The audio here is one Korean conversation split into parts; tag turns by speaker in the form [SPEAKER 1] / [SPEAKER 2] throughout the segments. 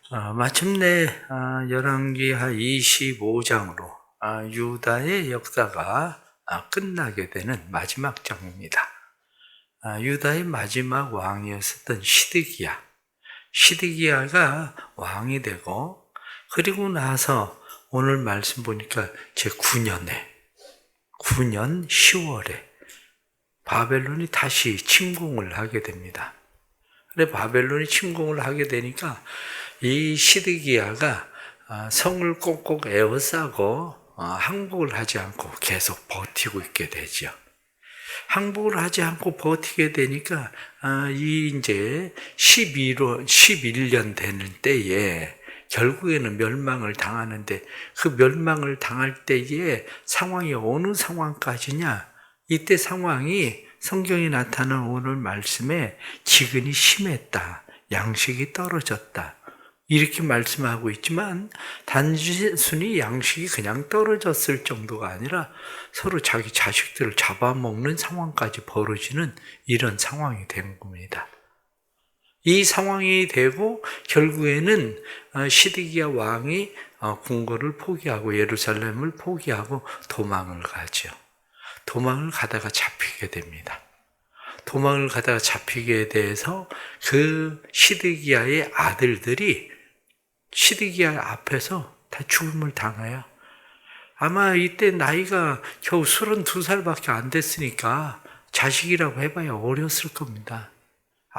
[SPEAKER 1] 마침내 열왕기하 25장으로 유다의 역사가 끝나게 되는 마지막 장입니다. 유다의 마지막 왕이었었던 시드기야가 왕이 되고, 그리고 나서 오늘 말씀 보니까 제 9년 10월에 바벨론이 다시 침공을 하게 됩니다. 근데 바벨론이 침공을 하게 되니까 이 시드기야가 성을 꼭꼭 에워싸고 항복을 하지 않고 계속 버티고 있게 되죠. 항복을 하지 않고 버티게 되니까 이제 11년 되는 때에 결국에는 멸망을 당하는데, 그 멸망을 당할 때의 상황이 어느 상황까지냐? 이때 상황이 성경이 나타난 오늘 말씀에 기근이 심했다, 양식이 떨어졌다, 이렇게 말씀하고 있지만, 단순히 양식이 그냥 떨어졌을 정도가 아니라 서로 자기 자식들을 잡아먹는 상황까지 벌어지는 이런 상황이 된 겁니다. 이 상황이 되고 결국에는 시드기야 왕이 궁궐을 포기하고 예루살렘을 포기하고 도망을 가죠. 도망을 가다가 잡히게 됩니다. 도망을 가다가 잡히게 돼서 그 시드기야의 아들들이 시드기야 앞에서 다 죽음을 당해요. 아마 이때 나이가 겨우 32살밖에 안 됐으니까 자식이라고 해봐야 어렸을 겁니다.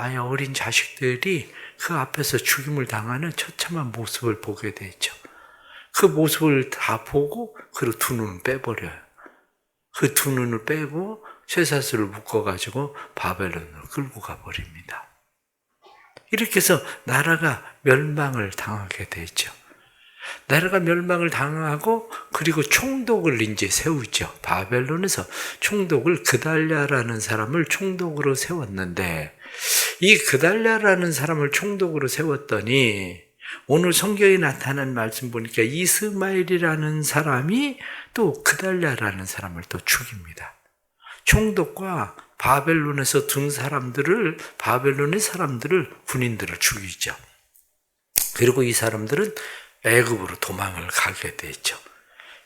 [SPEAKER 1] 아예 어린 자식들이 그 앞에서 죽임을 당하는 처참한 모습을 보게 되죠. 그 모습을 다 보고 그리고 두 눈을 빼버려요. 그 두 눈을 빼고 쇠사슬을 묶어가지고 바벨론으로 끌고 가버립니다. 이렇게 해서 나라가 멸망을 당하게 되죠. 나라가 멸망을 당하고, 그리고 총독을 이제 세우죠. 바벨론에서 총독을 그달랴라는 사람을 총독으로 세웠는데, 이 그달랴라는 사람을 총독으로 세웠더니 오늘 성경에 나타난 말씀 보니까 이스마엘이라는 사람이 또 그달랴라는 사람을 또 죽입니다. 총독과 바벨론에서 든 사람들을, 바벨론의 사람들을, 군인들을 죽이죠. 그리고 이 사람들은 애굽으로 도망을 가게 되죠.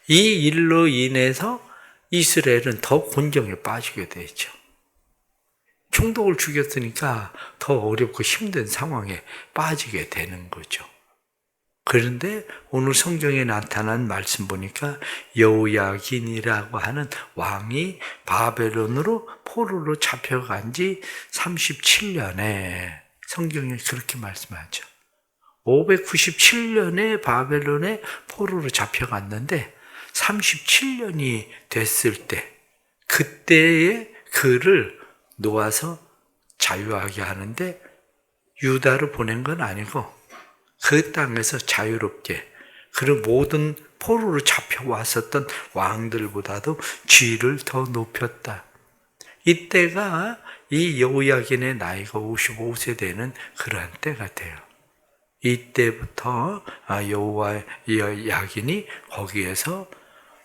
[SPEAKER 1] 이 일로 인해서 이스라엘은 더 곤경에 빠지게 되죠. 총독을 죽였으니까 더 어렵고 힘든 상황에 빠지게 되는 거죠. 그런데 오늘 성경에 나타난 말씀 보니까 여호야긴이라고 하는 왕이 바벨론으로 포로로 잡혀간 지 37년에, 성경에 그렇게 말씀하죠. 597년에 바벨론에 포로로 잡혀갔는데 37년이 됐을 때, 그때의 그를 놓아서 자유하게 하는데 유다로 보낸 건 아니고 그 땅에서 자유롭게, 그리고 모든 포로로 잡혀왔었던 왕들보다도 지위를 더 높였다. 이때가 이 여호야긴의 나이가 55세 되는 그러한 때가 돼요. 이때부터 여호야긴이 거기에서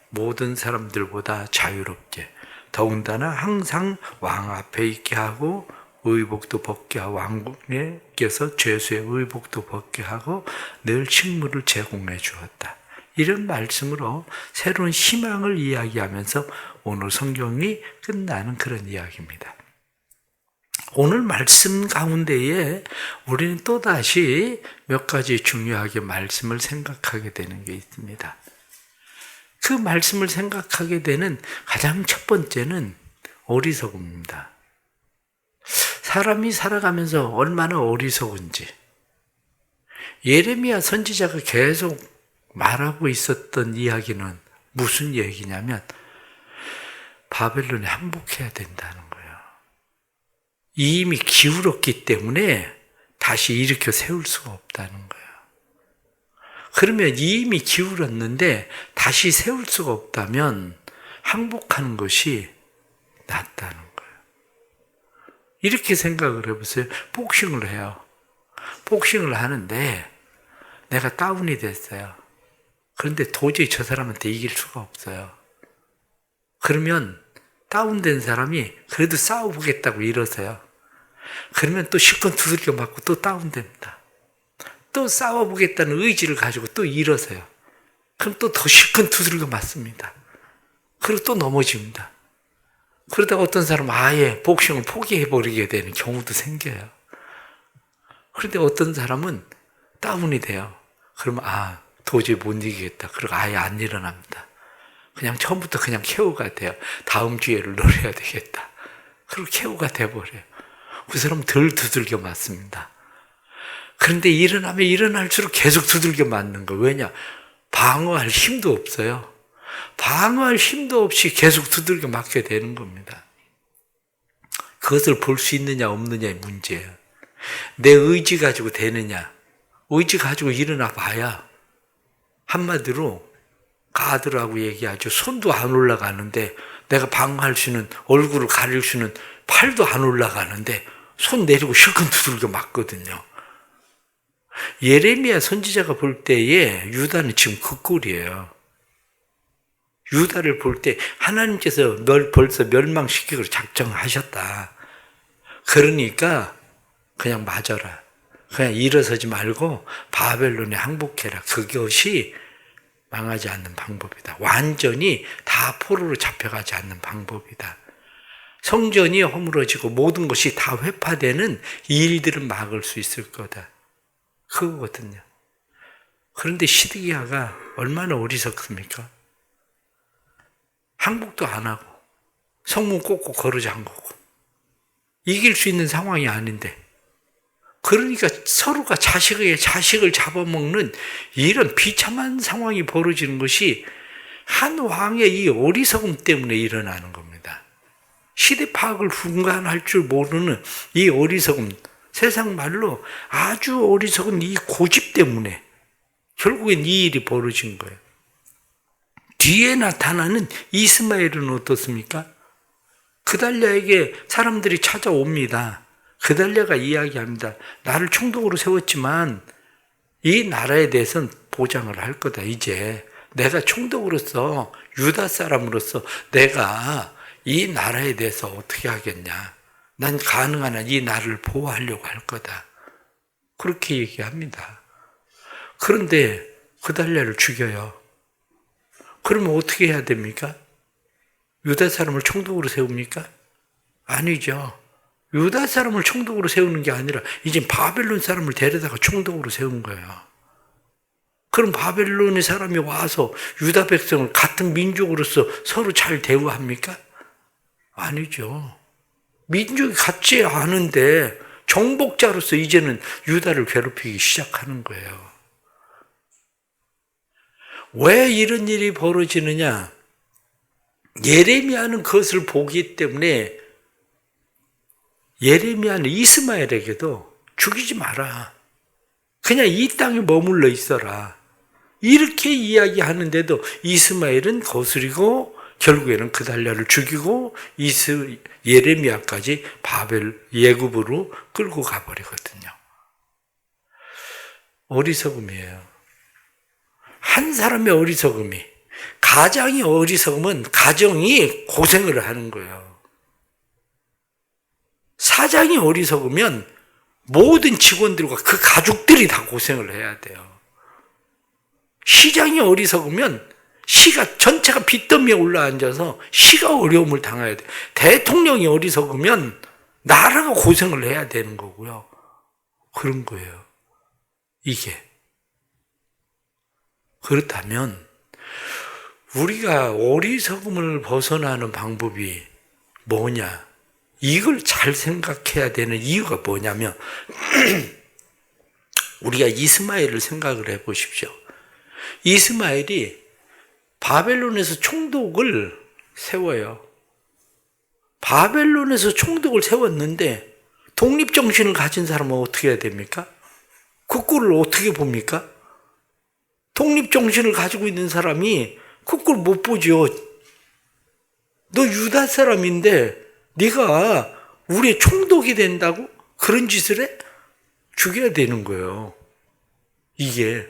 [SPEAKER 1] 모든 사람들보다 자유롭게, 더군다나 항상 왕 앞에 있게 하고 의복도 벗게 하고, 왕께서 죄수의 의복도 벗게 하고 늘 식물을 제공해 주었다. 이런 말씀으로 새로운 희망을 이야기하면서 오늘 성경이 끝나는 그런 이야기입니다. 오늘 말씀 가운데에 우리는 또다시 몇 가지 중요하게 말씀을 생각하게 되는 게 있습니다. 그 말씀을 생각하게 되는 가장 첫 번째는 어리석음입니다. 사람이 살아가면서 얼마나 어리석은지 예레미야 선지자가 계속 말하고 있었던 이야기는 무슨 얘기냐면 바벨론에 항복해야 된다는 거예요. 이미 기울었기 때문에 다시 일으켜 세울 수가 없다는 거예요. 그러면 이미 기울었는데 다시 세울 수가 없다면 항복하는 것이 낫다는 거예요. 이렇게 생각을 해보세요. 복싱을 해요. 복싱을 하는데 내가 다운이 됐어요. 그런데 도저히 저 사람한테 이길 수가 없어요. 그러면 다운된 사람이 그래도 싸워보겠다고 일어서요. 그러면 또 실컷 두들겨 맞고 또 다운됩니다. 또 싸워보겠다는 의지를 가지고 또 일어서요. 그럼 또 더 실컷 두들겨 맞습니다. 그리고 또 넘어집니다. 그러다가 어떤 사람은 아예 복싱을 포기해버리게 되는 경우도 생겨요. 그런데 어떤 사람은 다운이 돼요. 그러면 도저히 못 이기겠다. 그리고 아예 안 일어납니다. 그냥 처음부터 그냥 KO가 돼요. 다음 기회를 노려야 되겠다. 그리고 KO가 돼버려요. 그 사람은 덜 두들겨 맞습니다. 그런데 일어나면 일어날수록 계속 두들겨 맞는 거예요. 왜냐? 방어할 힘도 없어요. 방어할 힘도 없이 계속 두들겨 맞게 되는 겁니다. 그것을 볼 수 있느냐 없느냐의 문제예요. 내 의지 가지고 되느냐, 의지 가지고 일어나 봐야 한마디로 가드라고 얘기하죠. 손도 안 올라가는데 내가 방어할 수는, 얼굴을 가릴 수는 팔도 안 올라가는데 손 내리고 실컷 두들겨 맞거든요. 예레미야 선지자가 볼 때에 유다는 지금 그 꼴이에요. 유다를 볼 때 하나님께서 널 벌써 멸망시키기로 작정하셨다. 그러니까 그냥 맞아라. 그냥 일어서지 말고 바벨론에 항복해라. 그것이 망하지 않는 방법이다. 완전히 다 포로로 잡혀가지 않는 방법이다. 성전이 허물어지고 모든 것이 다 회파되는 이 일들은 막을 수 있을 거다. 그거거든요. 그런데 시드기야가 얼마나 어리석습니까? 항복도 안 하고 성문 꼭꼭 걸어 잠그고 이길 수 있는 상황이 아닌데, 그러니까 서로가 자식을 잡아먹는 이런 비참한 상황이 벌어지는 것이 한 왕의 이 어리석음 때문에 일어나는 겁니다. 시대 파악을 분간할 줄 모르는 이 어리석음, 세상 말로 아주 어리석은 이 고집 때문에 결국엔 이 일이 벌어진 거예요. 뒤에 나타나는 이스마엘은 어떻습니까? 그달랴에게 사람들이 찾아옵니다. 그달랴가 이야기합니다. 나를 총독으로 세웠지만 이 나라에 대해서는 보장을 할 거다. 이제 내가 총독으로서, 유다 사람으로서 내가 이 나라에 대해서 어떻게 하겠냐. 난 가능한 한 이 나라를 보호하려고 할 거다. 그렇게 얘기합니다. 그런데 그달랴를 죽여요. 그러면 어떻게 해야 됩니까? 유다 사람을 총독으로 세웁니까? 아니죠. 유다 사람을 총독으로 세우는 게 아니라 이제 바벨론 사람을 데려다가 총독으로 세운 거예요. 그럼 바벨론의 사람이 와서 유다 백성을 같은 민족으로서 서로 잘 대우합니까? 아니죠. 민족이 같지 않은데 정복자로서 이제는 유다를 괴롭히기 시작하는 거예요. 왜 이런 일이 벌어지느냐? 예레미야는 그것을 보기 때문에 예레미야는 이스마엘에게도 죽이지 마라. 그냥 이 땅에 머물러 있어라. 이렇게 이야기하는데도 이스마엘은 거스리고 결국에는 그달랴를 죽이고 예레미야까지 바벨 예굽으로 끌고 가버리거든요. 어리석음이에요. 한 사람의 어리석음이, 가장이 어리석으면 가정이 고생을 하는 거예요. 사장이 어리석으면 모든 직원들과 그 가족들이 다 고생을 해야 돼요. 시장이 어리석으면 시가 전체가 빚더미에 올라앉아서 시가 어려움을 당해야 돼요. 대통령이 어리석으면 나라가 고생을 해야 되는 거고요. 그런 거예요. 이게. 그렇다면 우리가 어리석음을 벗어나는 방법이 뭐냐? 이걸 잘 생각해야 되는 이유가 뭐냐면 우리가 이스마엘을 생각을 해보십시오. 이스마엘이 바벨론에서 총독을 세워요. 바벨론에서 총독을 세웠는데 독립정신을 가진 사람은 어떻게 해야 됩니까? 그 꼴을 어떻게 봅니까? 독립정신을 가지고 있는 사람이 그 꼴 못 보죠. 너 유다 사람인데 네가 우리의 총독이 된다고? 그런 짓을 해? 죽여야 되는 거예요. 이게.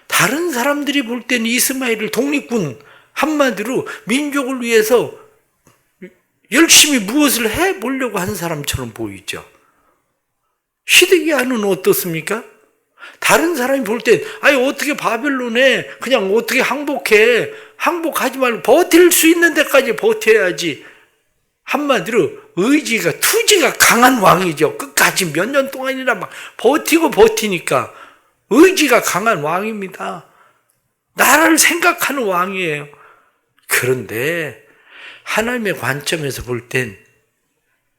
[SPEAKER 1] 다른 사람들이 볼 때는 이스마엘을 독립군, 한마디로 민족을 위해서 열심히 무엇을 해보려고 한 사람처럼 보이죠. 시드기야는 어떻습니까? 다른 사람이 볼 땐 아니 어떻게 바벨론에 그냥 어떻게 항복해. 항복하지 말고 버틸 수 있는 데까지 버텨야지. 한마디로 의지가 투지가 강한 왕이죠. 끝까지 몇 년 동안이나 막 버티니까 의지가 강한 왕입니다. 나라를 생각하는 왕이에요. 그런데 하나님의 관점에서 볼 땐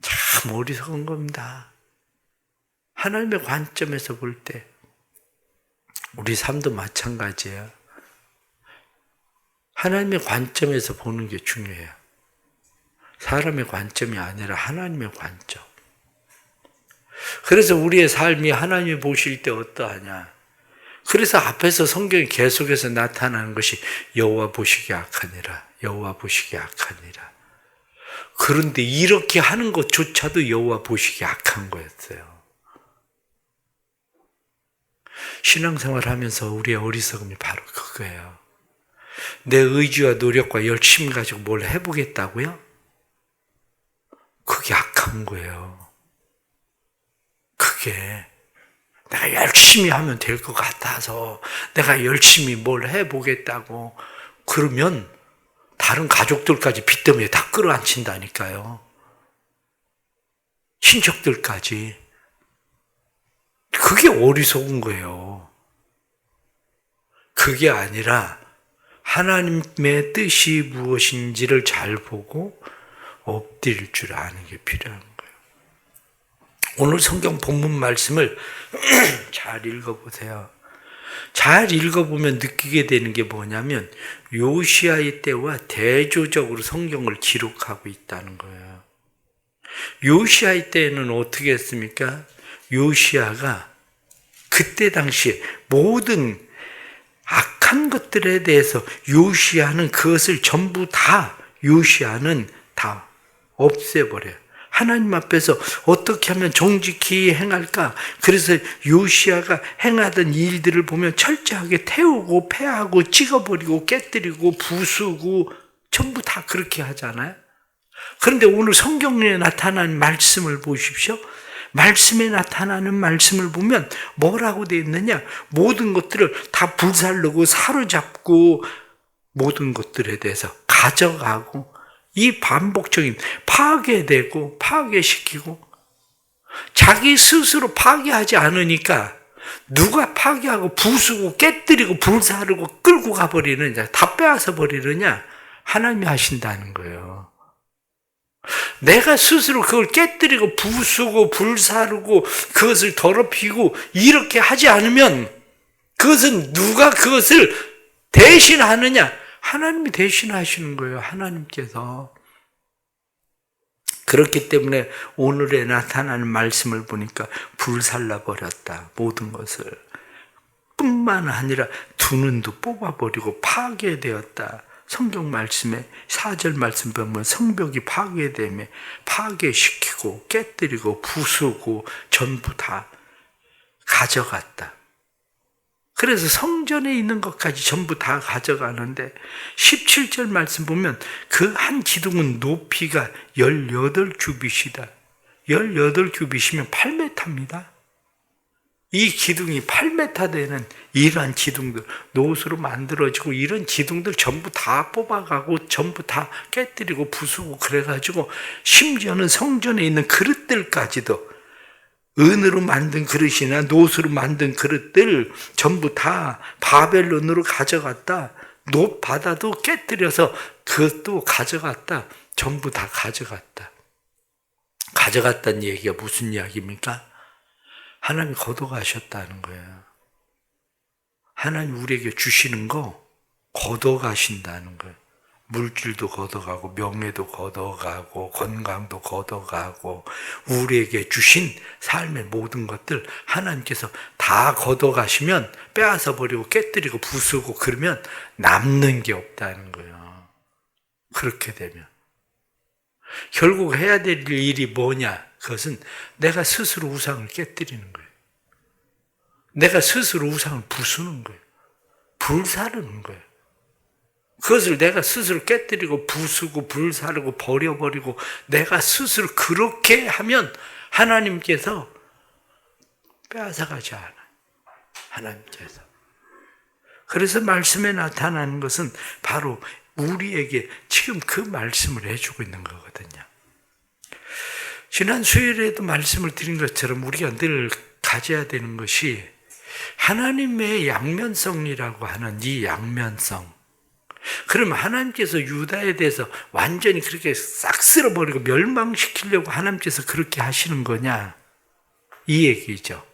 [SPEAKER 1] 참 어리석은 겁니다. 하나님의 관점에서 볼 때 우리 삶도 마찬가지예요. 하나님의 관점에서 보는 게 중요해요. 사람의 관점이 아니라 하나님의 관점. 그래서 우리의 삶이 하나님이 보실 때 어떠하냐. 그래서 앞에서 성경이 계속해서 나타나는 것이 여호와 보시기에 악하니라. 여호와 보시기에 악하니라. 그런데 이렇게 하는 것조차도 여호와 보시기에 악한 거였어요. 신앙생활 하면서 우리의 어리석음이 바로 그거예요. 내 의지와 노력과 열심히 가지고 뭘 해보겠다고요? 그게 악한 거예요. 그게 내가 열심히 하면 될 것 같아서 내가 열심히 뭘 해보겠다고 그러면 다른 가족들까지 빚 때문에 다 끌어안친다니까요. 친척들까지. 그게 어리석은 거예요. 그게 아니라 하나님의 뜻이 무엇인지를 잘 보고 엎드릴 줄 아는 게 필요한 거예요. 오늘 성경 본문 말씀을 잘 읽어보세요. 잘 읽어보면 느끼게 되는 게 뭐냐면 요시아의 때와 대조적으로 성경을 기록하고 있다는 거예요. 요시아의 때는 어떻게 했습니까? 요시아가 그때 당시에 모든 악한 것들에 대해서 요시아는 그것을 전부 다 요시아는 다 없애버려요. 하나님 앞에서 어떻게 하면 정직히 행할까? 그래서 요시아가 행하던 일들을 보면 철저하게 태우고 패하고 찍어버리고 깨뜨리고 부수고 전부 다 그렇게 하잖아요. 그런데 오늘 성경에 나타난 말씀을 보십시오. 말씀에 나타나는 말씀을 보면 뭐라고 되어 있느냐? 모든 것들을 다 불살르고 사로잡고 모든 것들에 대해서 가져가고 이 반복적인 파괴되고 파괴시키고 자기 스스로 파괴하지 않으니까 누가 파괴하고 부수고 깨뜨리고 불사르고 끌고 가버리느냐, 다 빼앗아 버리느냐? 하나님이 하신다는 거예요. 내가 스스로 그걸 깨뜨리고 부수고 불사르고 그것을 더럽히고 이렇게 하지 않으면 그것은 누가 그것을 대신하느냐? 하나님이 대신하시는 거예요. 하나님께서. 그렇기 때문에 오늘에 나타나는 말씀을 보니까 불살라버렸다. 모든 것을. 뿐만 아니라 두 눈도 뽑아버리고 파괴되었다. 성경 말씀에 4절 말씀 보면 성벽이 파괴되며 파괴시키고 깨뜨리고 부수고 전부 다 가져갔다. 그래서 성전에 있는 것까지 전부 다 가져가는데 17절 말씀 보면 그 한 기둥은 높이가 18규빗이다. 18규빗이면 8m입니다. 이 기둥이 8m 되는 이러한 기둥들, 노수로 만들어지고 이런 기둥들 전부 다 뽑아가고 전부 다 깨뜨리고 부수고 그래가지고 심지어는 성전에 있는 그릇들까지도 은으로 만든 그릇이나 노수로 만든 그릇들 전부 다 바벨론으로 가져갔다. 바다도 깨뜨려서 그것도 가져갔다. 전부 다 가져갔다. 가져갔다는 얘기가 무슨 이야기입니까? 하나님이 걷어가셨다는 거예요. 하나님 우리에게 주시는 거 걷어가신다는 거예요. 물질도 걷어가고 명예도 걷어가고 건강도 걷어가고 우리에게 주신 삶의 모든 것들 하나님께서 다 걷어가시면 빼앗아 버리고 깨뜨리고 부수고 그러면 남는 게 없다는 거예요. 그렇게 되면 결국 해야 될 일이 뭐냐? 그것은 내가 스스로 우상을 깨뜨리는 거예요. 내가 스스로 우상을 부수는 거예요. 불사르는 거예요. 그것을 내가 스스로 깨뜨리고 부수고 불사르고 버려버리고 내가 스스로 그렇게 하면 하나님께서 빼앗아가지 않아요. 하나님께서. 그래서 말씀에 나타나는 것은 바로 우리에게 지금 그 말씀을 해주고 있는 거거든요. 지난 수요일에도 말씀을 드린 것처럼 우리가 늘 가져야 되는 것이 하나님의 양면성이라고 하는 이 양면성. 그럼 하나님께서 유다에 대해서 완전히 그렇게 싹 쓸어버리고 멸망시키려고 하나님께서 그렇게 하시는 거냐? 이 얘기죠.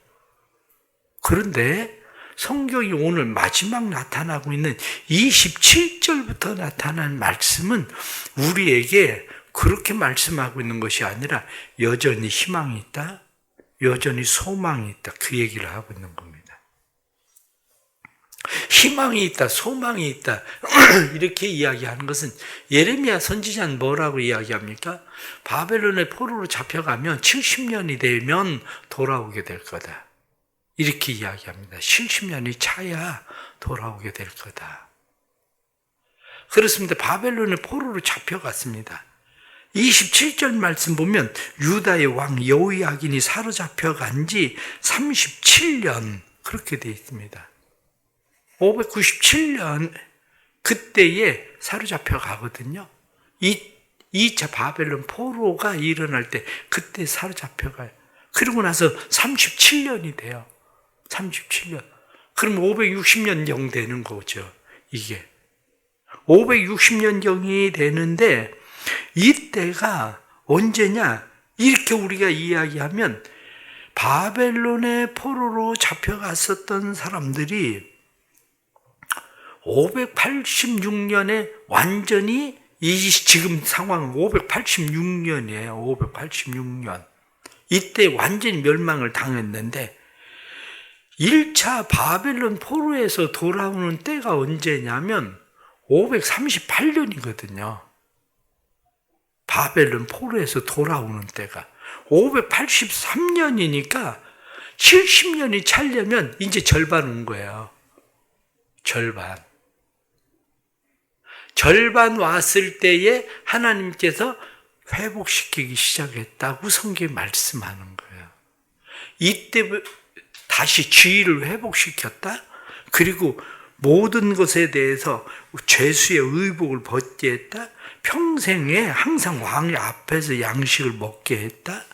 [SPEAKER 1] 그런데 성경이 오늘 마지막 나타나고 있는 27절부터 나타난 말씀은 우리에게 그렇게 말씀하고 있는 것이 아니라 여전히 희망이 있다, 여전히 소망이 있다, 그 얘기를 하고 있는 겁니다. 희망이 있다, 소망이 있다 이렇게 이야기하는 것은 예레미야 선지자는 뭐라고 이야기합니까? 바벨론의 포로로 잡혀가면 70년이 되면 돌아오게 될 거다. 이렇게 이야기합니다. 70년이 차야 돌아오게 될 거다. 그렇습니다. 바벨론의 포로로 잡혀갔습니다. 27절 말씀 보면 유다의 왕 여호야긴이 사로잡혀간 지 37년 그렇게 되어 있습니다. 597년 그때에 사로잡혀 가거든요. 2차 바벨론 포로가 일어날 때 그때 사로잡혀 가요. 그러고 나서 37년이 돼요. 37년. 그럼 560년경 되는 거죠. 이게. 560년경이 되는데 이때가 언제냐? 이렇게 우리가 이야기하면 바벨론의 포로로 잡혀갔었던 사람들이 586년에 완전히 지금 상황은 586년이에요. 586년. 이때 완전히 멸망을 당했는데 1차 바벨론 포로에서 돌아오는 때가 언제냐면 538년이거든요. 바벨론 포로에서 돌아오는 때가 583년이니까 70년이 차려면 이제 절반 온 거예요. 절반 왔을 때에 하나님께서 회복시키기 시작했다고 성경이 말씀하는 거예요. 이때 다시 지위를 회복시켰다. 그리고 모든 것에 대해서 죄수의 의복을 벗게 했다. 평생에 항상 왕의 앞에서 양식을 먹게 했다.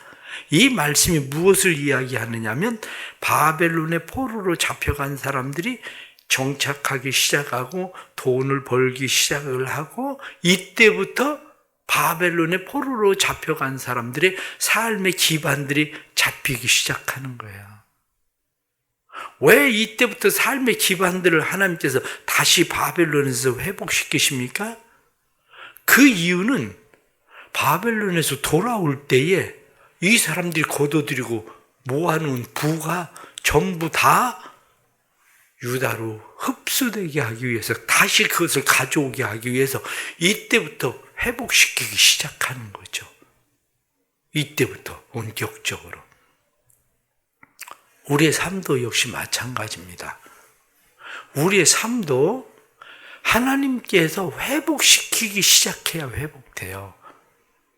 [SPEAKER 1] 이 말씀이 무엇을 이야기하느냐면 바벨론의 포로로 잡혀간 사람들이 정착하기 시작하고 돈을 벌기 시작을 하고 이때부터 바벨론의 포로로 잡혀간 사람들의 삶의 기반들이 잡히기 시작하는 거예요. 왜 이때부터 삶의 기반들을 하나님께서 다시 바벨론에서 회복시키십니까? 그 이유는 바벨론에서 돌아올 때에 이 사람들이 거둬들이고 모아놓은 부가 전부 다 유다로 흡수되게 하기 위해서 다시 그것을 가져오게 하기 위해서 이때부터 회복시키기 시작하는 거죠. 이때부터 본격적으로. 우리의 삶도 역시 마찬가지입니다. 우리의 삶도 하나님께서 회복시키기 시작해야 회복돼요.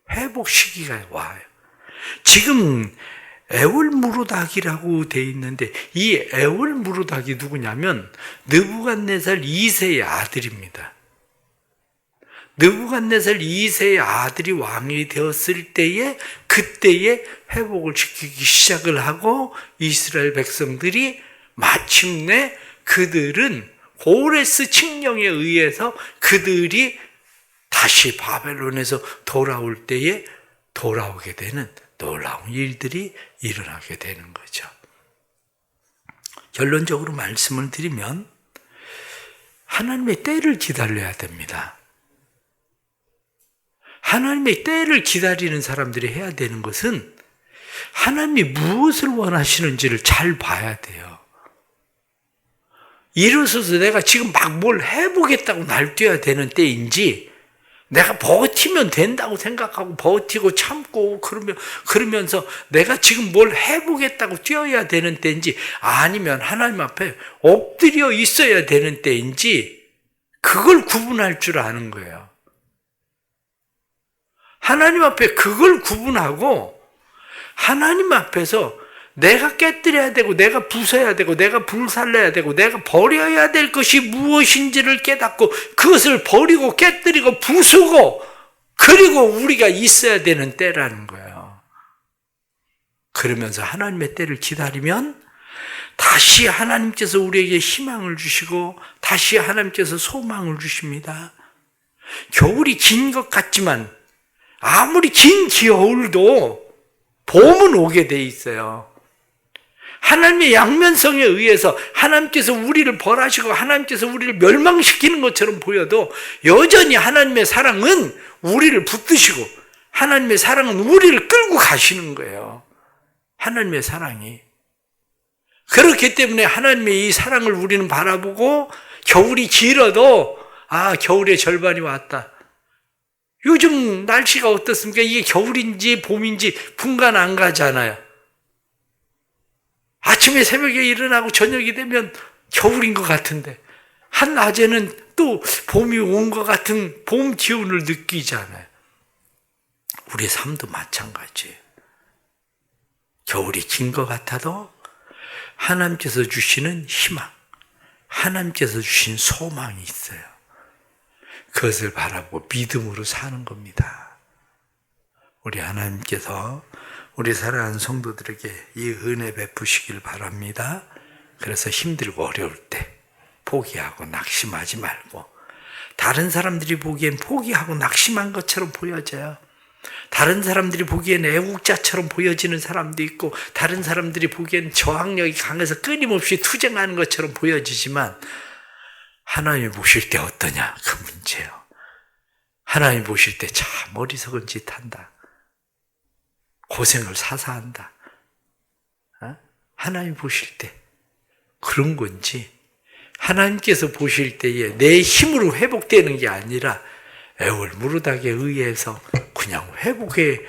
[SPEAKER 1] 회복 시기가 와요. 지금 에올무르닥이라고 돼 있는데 이 에올무르닥이 누구냐면 느부갓네살 2세의 아들입니다. 느부갓네살 2세의 아들이 왕이 되었을 때에 그때에 회복을 시키기 시작을 하고 이스라엘 백성들이 마침내 그들은 고레스 칙령에 의해서 그들이 다시 바벨론에서 돌아올 때에 돌아오게 되는 놀라운 일들이 일어나게 되는 거죠. 결론적으로 말씀을 드리면 하나님의 때를 기다려야 됩니다. 하나님의 때를 기다리는 사람들이 해야 되는 것은 하나님이 무엇을 원하시는지를 잘 봐야 돼요. 일어서서 내가 지금 막 뭘 해보겠다고 날뛰어야 되는 때인지 내가 버티면 된다고 생각하고 버티고 참고 그러면서 내가 지금 뭘 해보겠다고 뛰어야 되는 때인지 아니면 하나님 앞에 엎드려 있어야 되는 때인지 그걸 구분할 줄 아는 거예요. 하나님 앞에 그걸 구분하고 하나님 앞에서 내가 깨뜨려야 되고 내가 부숴야 되고 내가 불살려야 되고 내가 버려야 될 것이 무엇인지를 깨닫고 그것을 버리고 깨뜨리고 부수고 그리고 우리가 있어야 되는 때라는 거예요. 그러면서 하나님의 때를 기다리면 다시 하나님께서 우리에게 희망을 주시고 다시 하나님께서 소망을 주십니다. 겨울이 긴 것 같지만 아무리 긴 겨울도 봄은 오게 돼 있어요. 하나님의 양면성에 의해서 하나님께서 우리를 벌하시고 하나님께서 우리를 멸망시키는 것처럼 보여도 여전히 하나님의 사랑은 우리를 붙드시고 하나님의 사랑은 우리를 끌고 가시는 거예요. 하나님의 사랑이. 그렇기 때문에 하나님의 이 사랑을 우리는 바라보고 겨울이 길어도 겨울의 절반이 왔다. 요즘 날씨가 어떻습니까? 이게 겨울인지 봄인지 분간 안 가잖아요. 아침에 새벽에 일어나고 저녁이 되면 겨울인 것 같은데 한낮에는 또 봄이 온 것 같은 봄 기운을 느끼잖아요. 우리의 삶도 마찬가지예요. 겨울이 긴 것 같아도 하나님께서 주시는 희망, 하나님께서 주신 소망이 있어요. 그것을 바라보고 믿음으로 사는 겁니다. 우리 하나님께서 우리 사랑하는 성도들에게 이 은혜 베푸시길 바랍니다. 그래서 힘들고 어려울 때 포기하고 낙심하지 말고, 다른 사람들이 보기엔 포기하고 낙심한 것처럼 보여져요. 다른 사람들이 보기엔 애국자처럼 보여지는 사람도 있고, 다른 사람들이 보기엔 저항력이 강해서 끊임없이 투쟁하는 것처럼 보여지지만 하나님이 보실 때 어떠냐? 그 문제예요. 하나님이 보실 때 참 어리석은 짓 한다. 고생을 사사한다. 하나님 보실 때 그런 건지, 하나님께서 보실 때에 내 힘으로 회복되는 게 아니라 애월무르닥에 의해서 그냥 회복해,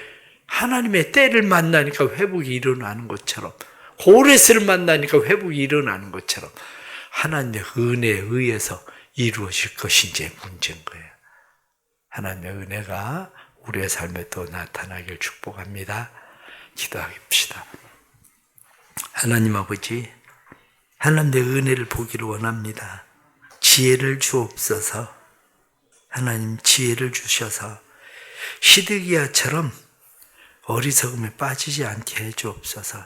[SPEAKER 1] 하나님의 때를 만나니까 회복이 일어나는 것처럼, 고레스를 만나니까 회복이 일어나는 것처럼 하나님의 은혜에 의해서 이루어질 것인지의 문제인 거예요. 하나님의 은혜가 우리의 삶에 또 나타나길 축복합니다. 기도합시다. 하나님 아버지, 하나님의 은혜를 보기를 원합니다. 지혜를 주옵소서. 하나님 지혜를 주셔서 시드기야처럼 어리석음에 빠지지 않게 해주옵소서.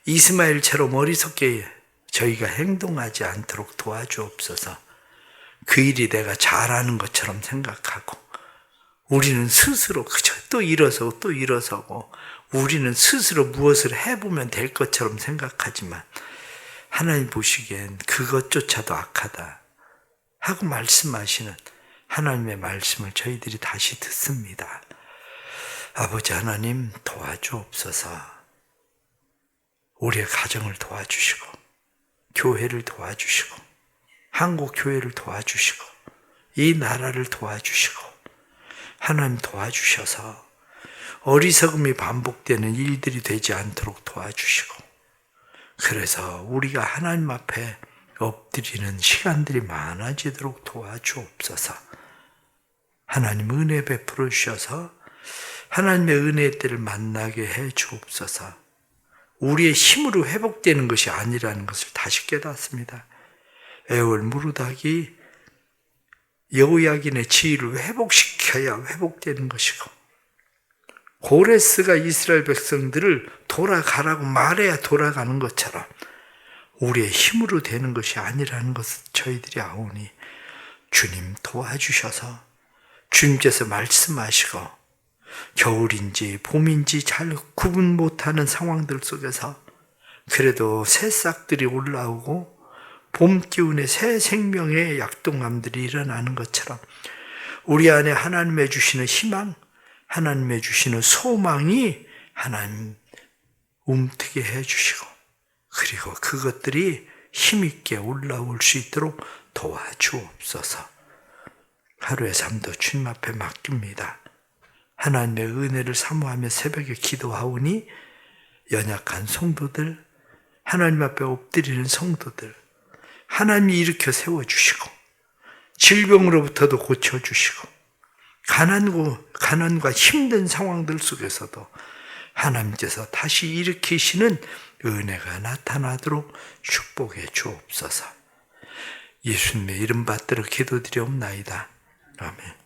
[SPEAKER 1] 이스마엘처럼 어리석게 저희가 행동하지 않도록 도와주옵소서. 그 일이 내가 잘하는 것처럼 생각하고, 우리는 스스로 그저 또 일어서고 우리는 스스로 무엇을 해보면 될 것처럼 생각하지만 하나님 보시기엔 그것조차도 악하다 하고 말씀하시는 하나님의 말씀을 저희들이 다시 듣습니다. 아버지 하나님 도와주옵소서. 우리의 가정을 도와주시고 교회를 도와주시고 한국 교회를 도와주시고 이 나라를 도와주시고 하나님 도와주셔서 어리석음이 반복되는 일들이 되지 않도록 도와주시고, 그래서 우리가 하나님 앞에 엎드리는 시간들이 많아지도록 도와주옵소서. 하나님 은혜 베풀어 주셔서 하나님의 은혜의 때를 만나게 해 주옵소서. 우리의 힘으로 회복되는 것이 아니라는 것을 다시 깨닫습니다. 애월무르닥이 여호야긴의 지위를 회복시켜야 회복되는 것이고, 고레스가 이스라엘 백성들을 돌아가라고 말해야 돌아가는 것처럼 우리의 힘으로 되는 것이 아니라는 것을 저희들이 아오니 주님 도와주셔서, 주님께서 말씀하시고 겨울인지 봄인지 잘 구분 못하는 상황들 속에서 그래도 새싹들이 올라오고 봄 기운의 새 생명의 약동감들이 일어나는 것처럼 우리 안에 하나님의 주시는 희망, 하나님의 주시는 소망이 하나님 움트게 해주시고, 그리고 그것들이 힘있게 올라올 수 있도록 도와주옵소서. 하루의 삶도 주님 앞에 맡깁니다. 하나님의 은혜를 사모하며 새벽에 기도하오니 연약한 성도들, 하나님 앞에 엎드리는 성도들 하나님이 일으켜 세워주시고, 질병으로부터도 고쳐주시고, 가난과 힘든 상황들 속에서도 하나님께서 다시 일으키시는 은혜가 나타나도록 축복해 주옵소서. 예수님의 이름 받들어 기도드리옵나이다. 아멘.